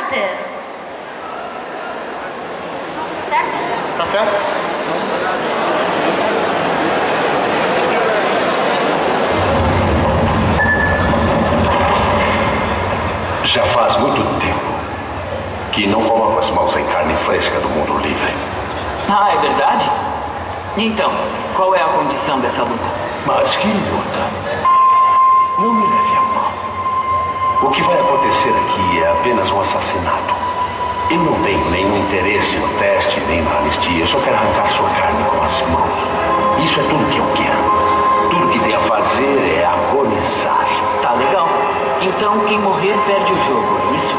Master. Certo? Tá certo? Já faz muito tempo que não coloco as mãos em carne fresca do mundo livre. Ah, é verdade? Então, qual é a condição dessa luta? Mas que luta? Não me leve a mal. O que vai acontecer aqui é apenas um assassinato. E não tenho nenhum interesse no teste nem na anistia. Eu só quero arrancar sua carne com as mãos. Isso é tudo que eu quero. Tudo que tem a fazer é agonizar. Tá legal. Então quem morrer perde o jogo, é isso?